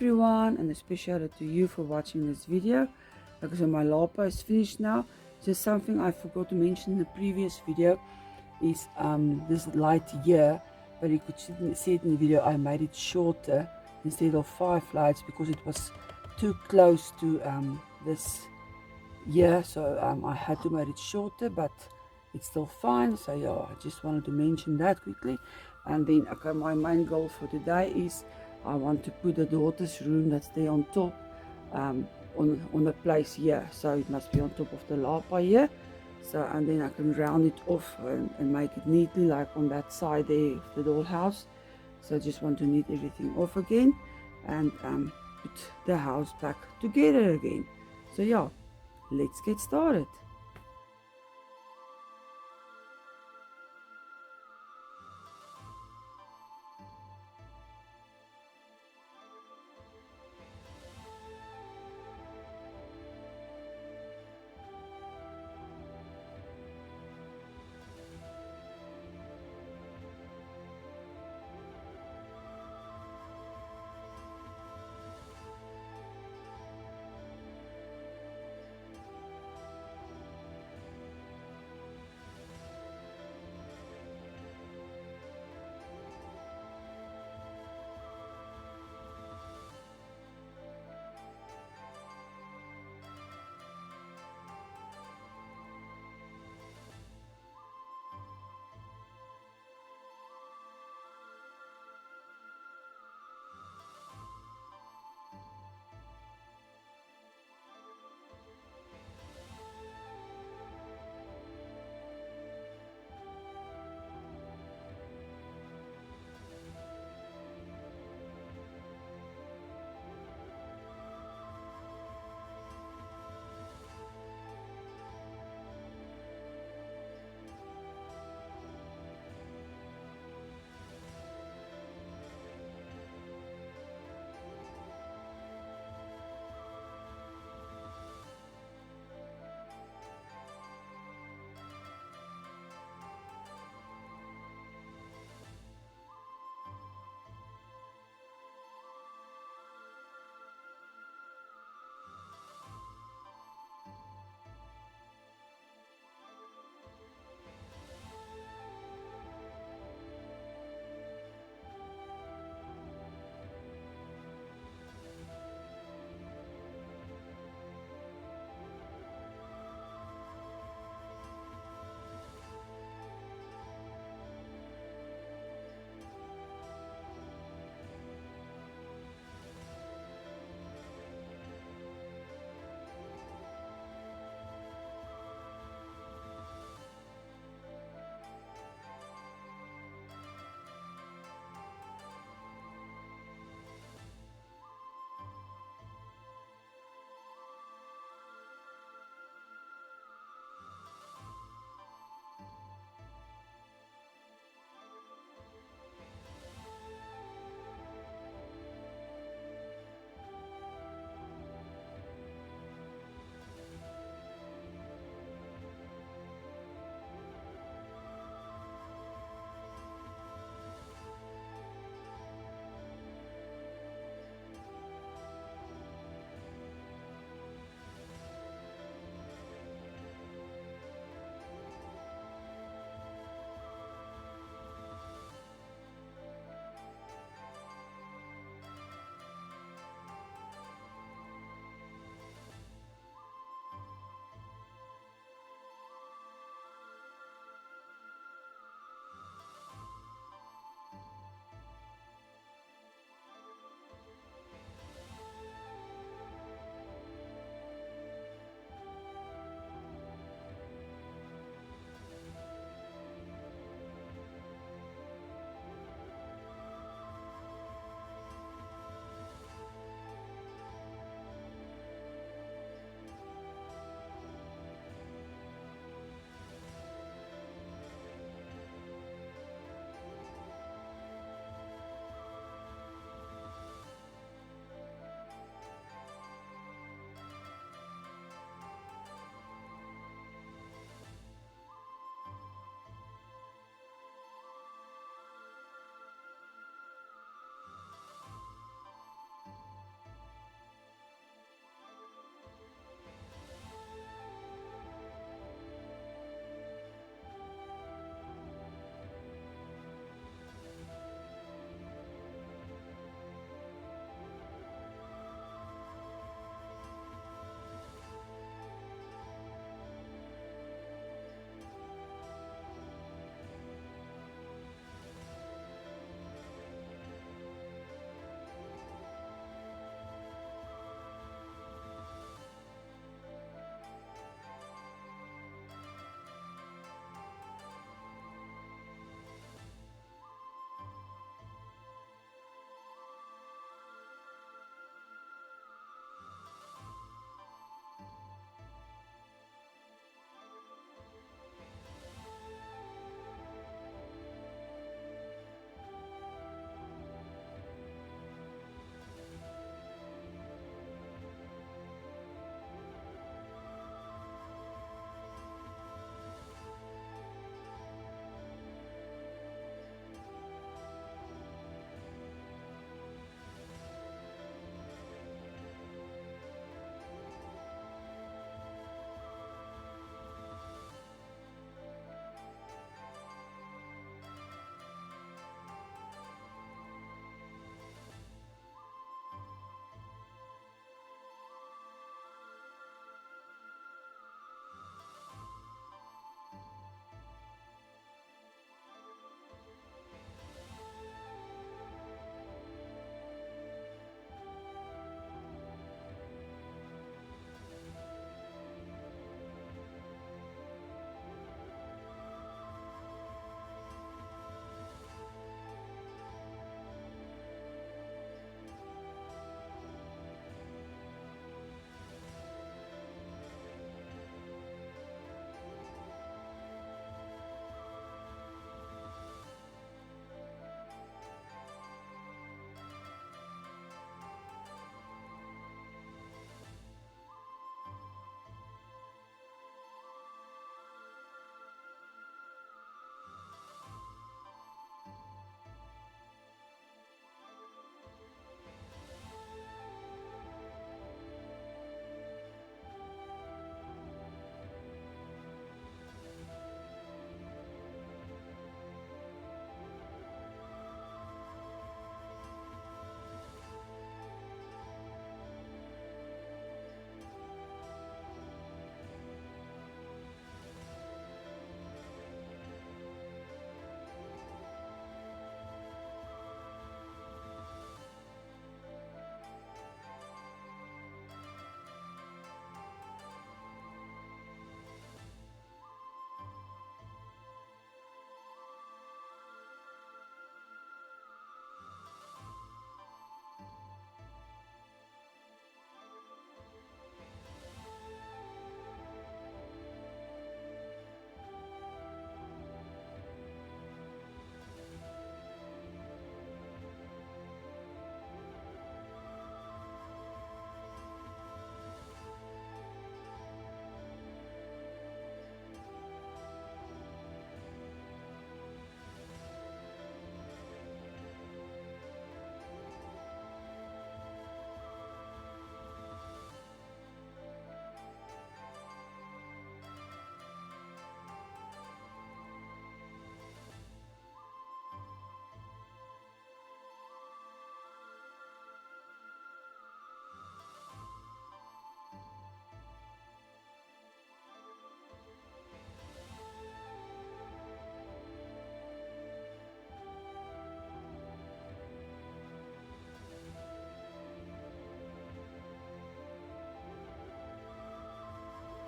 everyone, and a special to you for watching this video. Like I said, my lapa is finished now. Just something I forgot to mention in the previous video is this light here, but you could see it in the video. I made it shorter instead of 5 lights because it was too close to this here, so I had to make it shorter, but it's still fine. So yeah, I just wanted to mention that quickly. And then okay, my main goal for today is I want to put the daughter's room that's there on top on the place here, so it must be on top of the lapa here. So, and then I can round it off and make it neatly like on that side there of the dollhouse. So I just want to neat everything off again and put the house back together again. So yeah, let's get started.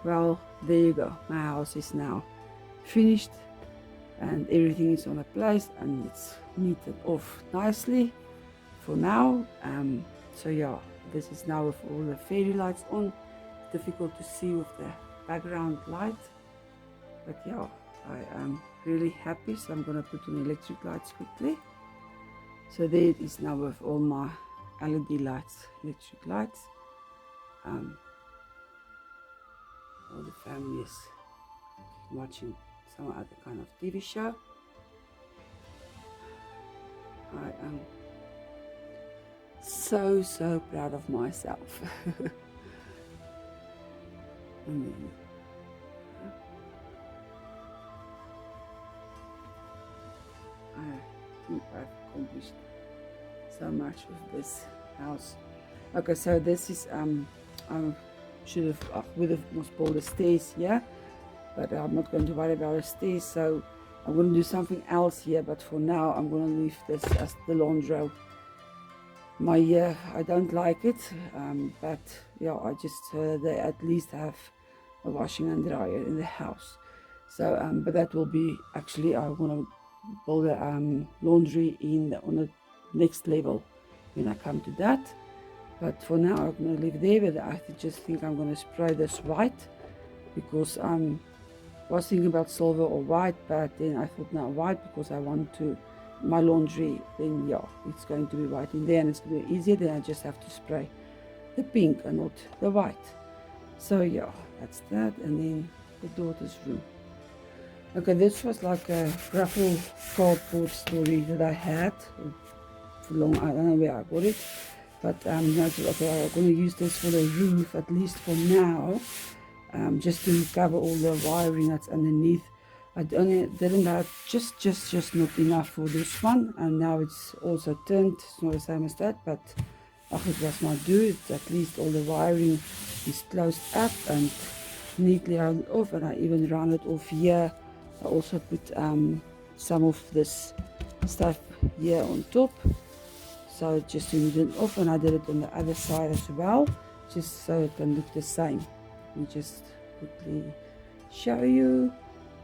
well, there you go. My house is now finished and everything is on a place and it's knitted off nicely for now. So yeah, this is now with all the fairy lights on. It's difficult to see with the background light, but yeah, I am really happy. So I'm gonna put on electric lights quickly. So there it is now with all my LED lights, electric lights. All the family is watching some other kind of TV show. I am so proud of myself. And then, I think I've accomplished so much with this house. Okay, so this is I would have most built the stairs here, but I'm not going to worry about the stairs. So I'm going to do something else here, but for now I'm going to leave this as the laundry. I don't like it, but yeah, I just they at least have a washing and dryer in the house. So but that will be actually, I want to build a laundry on the next level when I come to that. But for now I'm going to leave there, but I just think I'm going to spray this white, because I was thinking about silver or white, but then I thought no, white, because I want to my laundry, then yeah, it's going to be white in there and it's going to be easier. Then I just have to spray the pink and not the white. So yeah, that's that. And then the daughter's room. Okay, this was like a ruffle cardboard story that I had for long. I don't know where I got it, but okay, I'm going to use this for the roof at least for now, just to cover all the wiring that's underneath. I didn't have just not enough for this one, and now it's also turned. It's not the same as that, but it was not do. It's at least all the wiring is closed up and neatly rounded off, and I even rounded off here. I also put some of this stuff here on top, so just to round it off, and I did it on the other side as well, just so it can look the same. Let me just quickly show you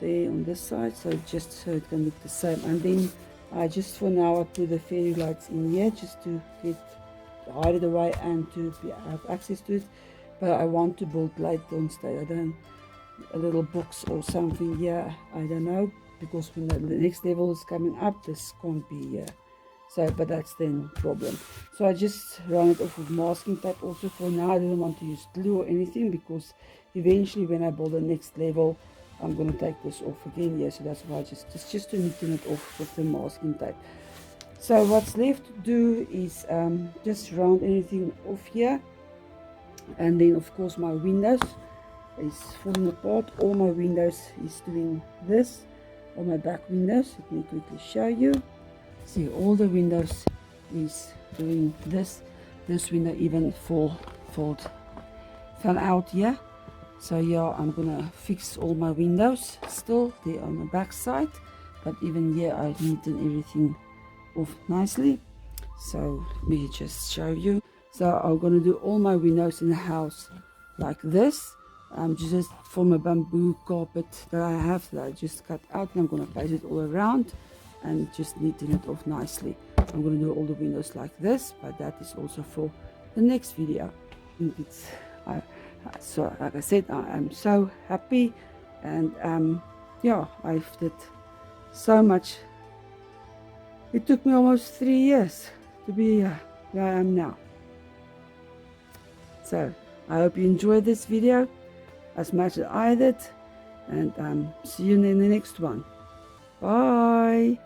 there on this side, so just so it can look the same. And then just for now I put the fairy lights in here just to hide it away and to have access to it. But I want to build light on stage. A little box or something here, I don't know, because when the next level is coming up, this can't be here. So, but that's then problem. So I just round it off with masking tape also for now. I didn't want to use glue or anything, because eventually when I build the next level, I'm going to take this off again. Yeah, so that's why it's just to neaten it off with the masking tape. So what's left to do is just round anything off here, and then of course my windows is falling apart. All my windows is doing this, all my back windows. Let me quickly show you. See, all the windows is doing this. This window even fell out here. So yeah, I'm gonna fix all my windows still there on the back side, but even here I neaten everything off nicely. So let me just show you. So I'm gonna do all my windows in the house like this, just from a bamboo carpet that I have that I just cut out, and I'm gonna place it all around and just neaten it off nicely. I'm gonna do all the windows like this, but that is also for the next video. So like I said, I am so happy, and yeah, I've did so much. It took me almost 3 years to be where I am now. So I hope you enjoyed this video as much as I did, and see you in the next one. Bye.